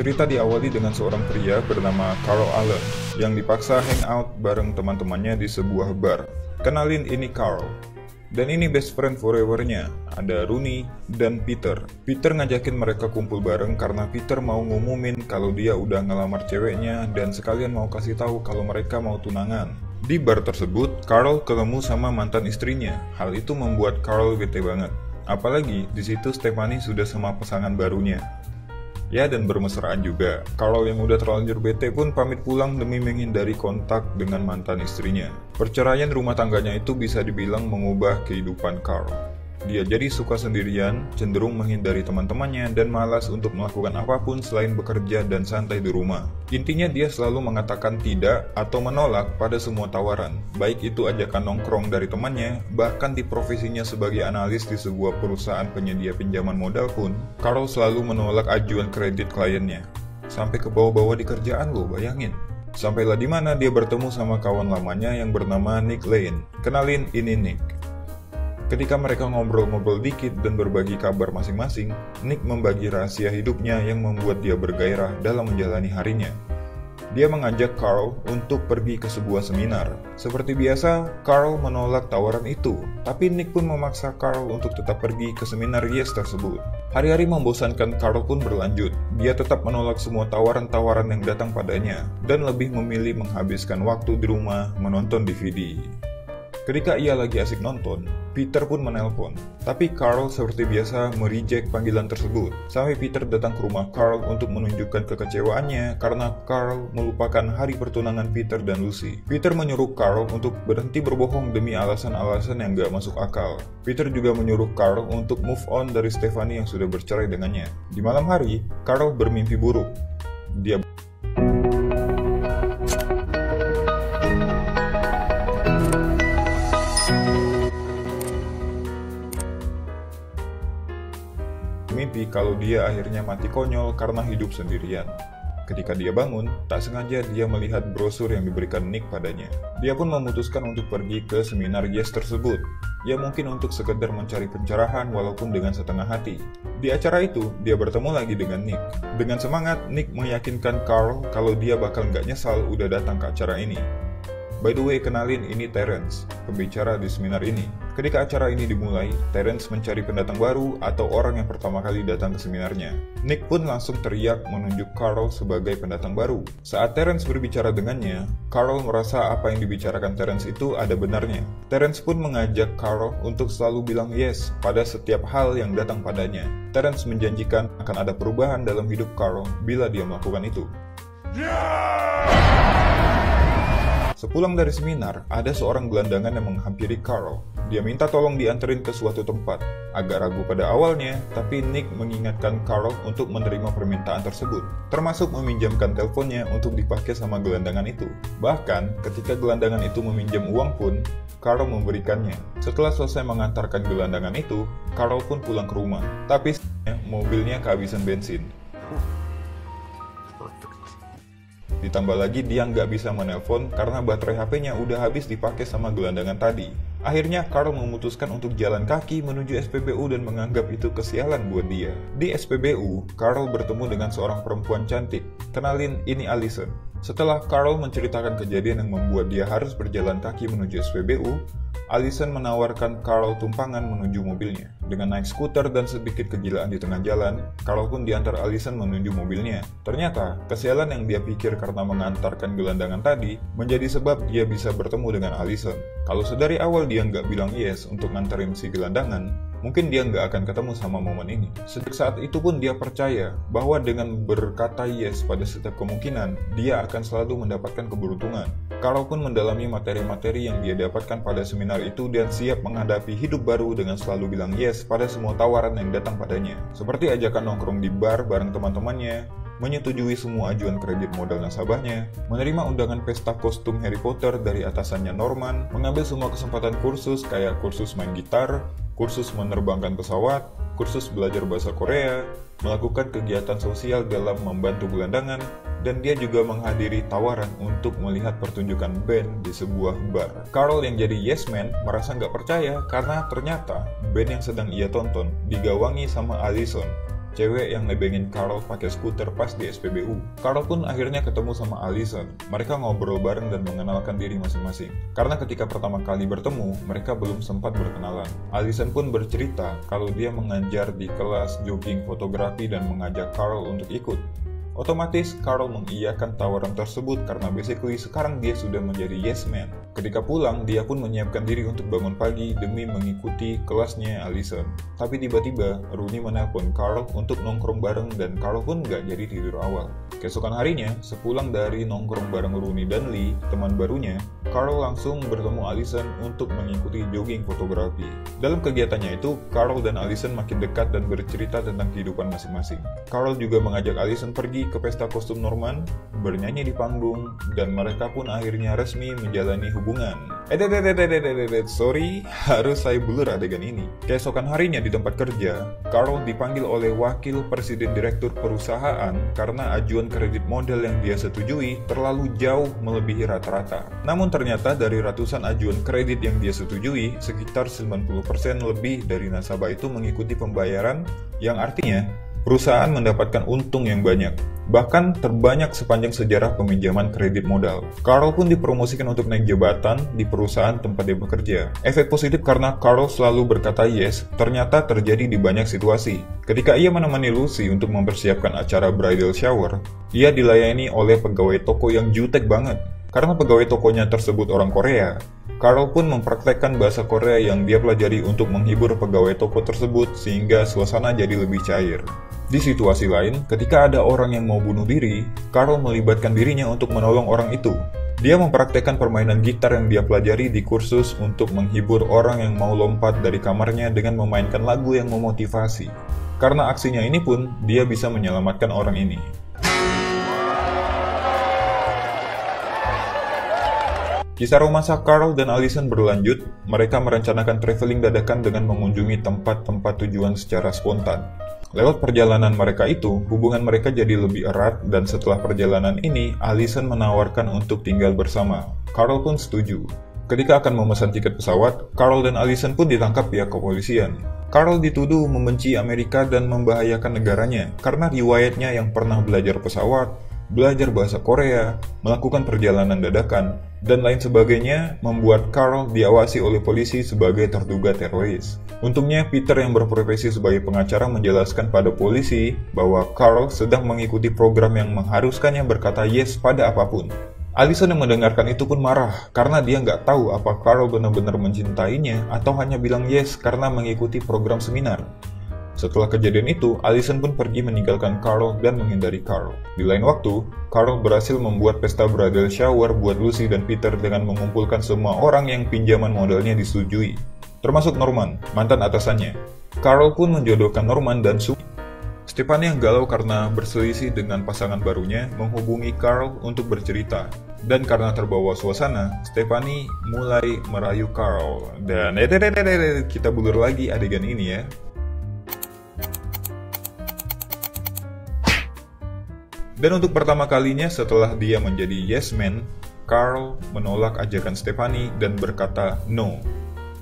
Cerita diawali dengan seorang pria bernama Carl Allen yang dipaksa hangout bareng teman-temannya di sebuah bar. Kenalin, ini Carl. Dan ini best friend forever-nya, ada Rooney dan Peter. Peter ngajakin mereka kumpul bareng karena Peter mau ngumumin kalau dia udah ngelamar ceweknya dan sekalian mau kasih tahu kalau mereka mau tunangan. Di bar tersebut, Carl ketemu sama mantan istrinya. Hal itu membuat Carl bete banget. Apalagi di situ Stephanie sudah sama pasangan barunya. Ya, dan bermesraan juga. Carl yang udah terlanjur bete pun pamit pulang demi menghindari kontak dengan mantan istrinya. Perceraian rumah tangganya itu bisa dibilang mengubah kehidupan Carl. Dia jadi suka sendirian, cenderung menghindari teman-temannya, dan malas untuk melakukan apapun selain bekerja dan santai di rumah. Intinya dia selalu mengatakan tidak atau menolak pada semua tawaran, baik itu ajakan nongkrong dari temannya, bahkan di profesinya sebagai analis di sebuah perusahaan penyedia pinjaman modal pun, Carl selalu menolak ajuan kredit kliennya. Sampai ke bawah-bawah di kerjaan loh, bayangin. Sampailah di mana dia bertemu sama kawan lamanya yang bernama Nick Lane. Kenalin, ini Nick. Ketika mereka ngobrol-ngobrol dikit dan berbagi kabar masing-masing, Nick membagi rahasia hidupnya yang membuat dia bergairah dalam menjalani harinya. Dia mengajak Carl untuk pergi ke sebuah seminar. Seperti biasa, Carl menolak tawaran itu, tapi Nick pun memaksa Carl untuk tetap pergi ke seminar Yes tersebut. Hari-hari membosankan Carl pun berlanjut. Dia tetap menolak semua tawaran-tawaran yang datang padanya, dan lebih memilih menghabiskan waktu di rumah menonton DVD. Ketika ia lagi asik nonton, Peter pun menelpon. Tapi Carl seperti biasa mereject panggilan tersebut. Sampai Peter datang ke rumah Carl untuk menunjukkan kekecewaannya karena Carl melupakan hari pertunangan Peter dan Lucy. Peter menyuruh Carl untuk berhenti berbohong demi alasan-alasan yang gak masuk akal. Peter juga menyuruh Carl untuk move on dari Stephanie yang sudah bercerai dengannya. Di malam hari, Carl bermimpi buruk. Dia mimpi kalau dia akhirnya mati konyol karena hidup sendirian. Ketika dia bangun, tak sengaja dia melihat brosur yang diberikan Nick padanya. Dia pun memutuskan untuk pergi ke seminar Yes tersebut. Ya mungkin untuk sekedar mencari pencerahan walaupun dengan setengah hati. Di acara itu, dia bertemu lagi dengan Nick. Dengan semangat, Nick meyakinkan Carl kalau dia bakal nggak nyesal udah datang ke acara ini. By the way, kenalin, ini Terence, pembicara di seminar ini. Ketika acara ini dimulai, Terence mencari pendatang baru atau orang yang pertama kali datang ke seminarnya. Nick pun langsung teriak menunjuk Carl sebagai pendatang baru. Saat Terence berbicara dengannya, Carl merasa apa yang dibicarakan Terence itu ada benarnya. Terence pun mengajak Carl untuk selalu bilang yes pada setiap hal yang datang padanya. Terence menjanjikan akan ada perubahan dalam hidup Carl bila dia melakukan itu. Sepulang dari seminar, ada seorang gelandangan yang menghampiri Carl. Dia minta tolong dianterin ke suatu tempat. Agak ragu pada awalnya, tapi Nick mengingatkan Carl untuk menerima permintaan tersebut, termasuk meminjamkan teleponnya untuk dipakai sama gelandangan itu. Bahkan, ketika gelandangan itu meminjam uang pun, Carl memberikannya. Setelah selesai mengantarkan gelandangan itu, Carl pun pulang ke rumah. Tapi mobilnya kehabisan bensin. Ditambah lagi dia nggak bisa menelpon karena baterai HP-nya udah habis dipakai sama gelandangan tadi. Akhirnya Carl memutuskan untuk jalan kaki menuju SPBU dan menganggap itu kesialan buat dia. Di SPBU, Carl bertemu dengan seorang perempuan cantik. Kenalin, ini Allison. Setelah Carl menceritakan kejadian yang membuat dia harus berjalan kaki menuju SPBU, Allison menawarkan Carl tumpangan menuju mobilnya. Dengan naik skuter dan sedikit kegilaan di tengah jalan, Carl pun diantar Allison menuju mobilnya. Ternyata, kesialan yang dia pikir karena mengantarkan gelandangan tadi, menjadi sebab dia bisa bertemu dengan Allison. Kalau sedari awal dia nggak bilang yes untuk nganterin si gelandangan, mungkin dia nggak akan ketemu sama momen ini. Sejak saat itu pun dia percaya bahwa dengan berkata yes pada setiap kemungkinan, dia akan selalu mendapatkan keberuntungan. Carl pun mendalami materi-materi yang dia dapatkan pada seminar itu dan siap menghadapi hidup baru dengan selalu bilang yes pada semua tawaran yang datang padanya. Seperti ajakan nongkrong di bar bareng teman-temannya, menyetujui semua ajuan kredit modal nasabahnya, menerima undangan pesta kostum Harry Potter dari atasannya Norman, mengambil semua kesempatan kursus kayak kursus main gitar, kursus menerbangkan pesawat, kursus belajar bahasa Korea, melakukan kegiatan sosial dalam membantu gelandangan, dan dia juga menghadiri tawaran untuk melihat pertunjukan band di sebuah bar. Carl yang jadi yes man merasa nggak percaya karena ternyata band yang sedang ia tonton digawangi sama Allison. cewek yang nebengin Carl pakai skuter pas di SPBU. Carl pun akhirnya ketemu sama Allison. Mereka ngobrol bareng dan mengenalkan diri masing-masing. Karena ketika pertama kali bertemu, mereka belum sempat berkenalan. Allison pun bercerita kalau dia mengajar di kelas jogging fotografi dan mengajak Carl untuk ikut. Otomatis, Carl mengiyakan tawaran tersebut karena basically sekarang dia sudah menjadi yes man. Ketika pulang, dia pun menyiapkan diri untuk bangun pagi demi mengikuti kelasnya Allison. Tapi tiba-tiba, Rooney menelpon Carl untuk nongkrong bareng dan Carl pun gak jadi tidur awal. Keesokan harinya, sepulang dari nongkrong bareng Rooney dan Lee, teman barunya, Carl langsung bertemu Allison untuk mengikuti jogging fotografi. Dalam kegiatannya itu, Carl dan Allison makin dekat dan bercerita tentang kehidupan masing-masing. Carl juga mengajak Allison pergi ke pesta kostum Norman, bernyanyi di panggung, dan mereka pun akhirnya resmi menjalani hubungan. Sorry, harus saya blur adegan ini. Keesokan harinya di tempat kerja, Carl dipanggil oleh wakil presiden direktur perusahaan karena ajuan kredit modal yang dia setujui terlalu jauh melebihi rata-rata. Namun ternyata dari ratusan ajuan kredit yang dia setujui, sekitar 90% lebih dari nasabah itu mengikuti pembayaran, yang artinya perusahaan mendapatkan untung yang banyak, bahkan terbanyak sepanjang sejarah peminjaman kredit modal. Carl pun dipromosikan untuk naik jabatan di perusahaan tempat dia bekerja. Efek positif karena Carl selalu berkata yes, ternyata terjadi di banyak situasi. Ketika ia menemani Lucy untuk mempersiapkan acara bridal shower, ia dilayani oleh pegawai toko yang jutek banget. Karena pegawai tokonya tersebut orang Korea, Carl pun mempraktekkan bahasa Korea yang dia pelajari untuk menghibur pegawai toko tersebut sehingga suasana jadi lebih cair. Di situasi lain, ketika ada orang yang mau bunuh diri, Carl melibatkan dirinya untuk menolong orang itu. Dia mempraktekkan permainan gitar yang dia pelajari di kursus untuk menghibur orang yang mau lompat dari kamarnya dengan memainkan lagu yang memotivasi. Karena aksinya ini pun, dia bisa menyelamatkan orang ini. Kisah romansa Carl dan Allison berlanjut. Mereka merencanakan traveling dadakan dengan mengunjungi tempat-tempat tujuan secara spontan. Lewat perjalanan mereka itu, hubungan mereka jadi lebih erat dan setelah perjalanan ini, Allison menawarkan untuk tinggal bersama. Carl pun setuju. Ketika akan memesan tiket pesawat, Carl dan Allison pun ditangkap pihak kepolisian. Carl dituduh membenci Amerika dan membahayakan negaranya karena riwayatnya yang pernah belajar pesawat, belajar bahasa Korea, melakukan perjalanan dadakan, dan lain sebagainya membuat Carl diawasi oleh polisi sebagai terduga teroris. Untungnya Peter yang berprofesi sebagai pengacara menjelaskan pada polisi bahwa Carl sedang mengikuti program yang mengharuskannya berkata yes pada apapun. Allison yang mendengarkan itu pun marah karena dia nggak tahu apa Carl benar-benar mencintainya atau hanya bilang yes karena mengikuti program seminar. Setelah kejadian itu, Allison pun pergi meninggalkan Carl dan menghindari Carl. Di lain waktu, Carl berhasil membuat pesta bridal shower buat Lucy dan Peter dengan mengumpulkan semua orang yang pinjaman modalnya disetujui, termasuk Norman, mantan atasannya. Carl pun menjodohkan Norman dan Sue. Stephanie yang galau karena berselisih dengan pasangan barunya menghubungi Carl untuk bercerita. Dan karena terbawa suasana, Stephanie mulai merayu Carl. Dan kita bulur lagi adegan ini ya. Dan untuk pertama kalinya setelah dia menjadi yes man, Carl menolak ajakan Stephanie dan berkata no.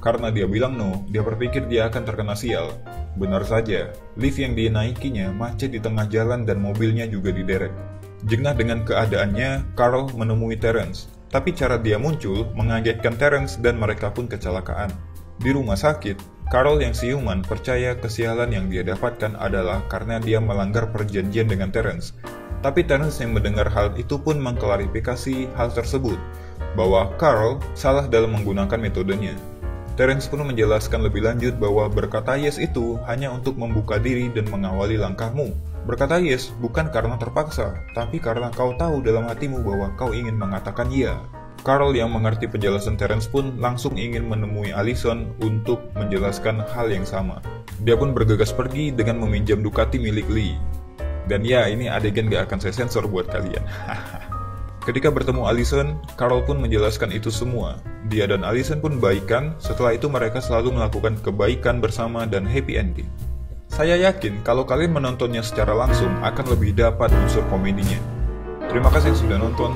Karena dia bilang no, dia berpikir dia akan terkena sial. Benar saja, lift yang dinaikinya macet di tengah jalan dan mobilnya juga diderek. Jengah dengan keadaannya, Carl menemui Terence. Tapi cara dia muncul mengagetkan Terence dan mereka pun kecelakaan. Di rumah sakit, Carl yang siuman percaya kesialan yang dia dapatkan adalah karena dia melanggar perjanjian dengan Terence. Tapi Terence yang mendengar hal itu pun mengklarifikasi hal tersebut, bahwa Carl salah dalam menggunakan metodenya. Terence pun menjelaskan lebih lanjut bahwa berkata yes itu hanya untuk membuka diri dan mengawali langkahmu. Berkata yes bukan karena terpaksa, tapi karena kau tahu dalam hatimu bahwa kau ingin mengatakan iya. Carl yang mengerti penjelasan Terence pun langsung ingin menemui Allison untuk menjelaskan hal yang sama. Dia pun bergegas pergi dengan meminjam Ducati milik Lee. Dan ya, ini adegan gak akan saya sensor buat kalian. Ketika bertemu Allison, Carl pun menjelaskan itu semua. Dia dan Allison pun baikan, setelah itu mereka selalu melakukan kebaikan bersama dan happy ending. Saya yakin kalau kalian menontonnya secara langsung akan lebih dapat unsur komedinya. Terima kasih sudah nonton.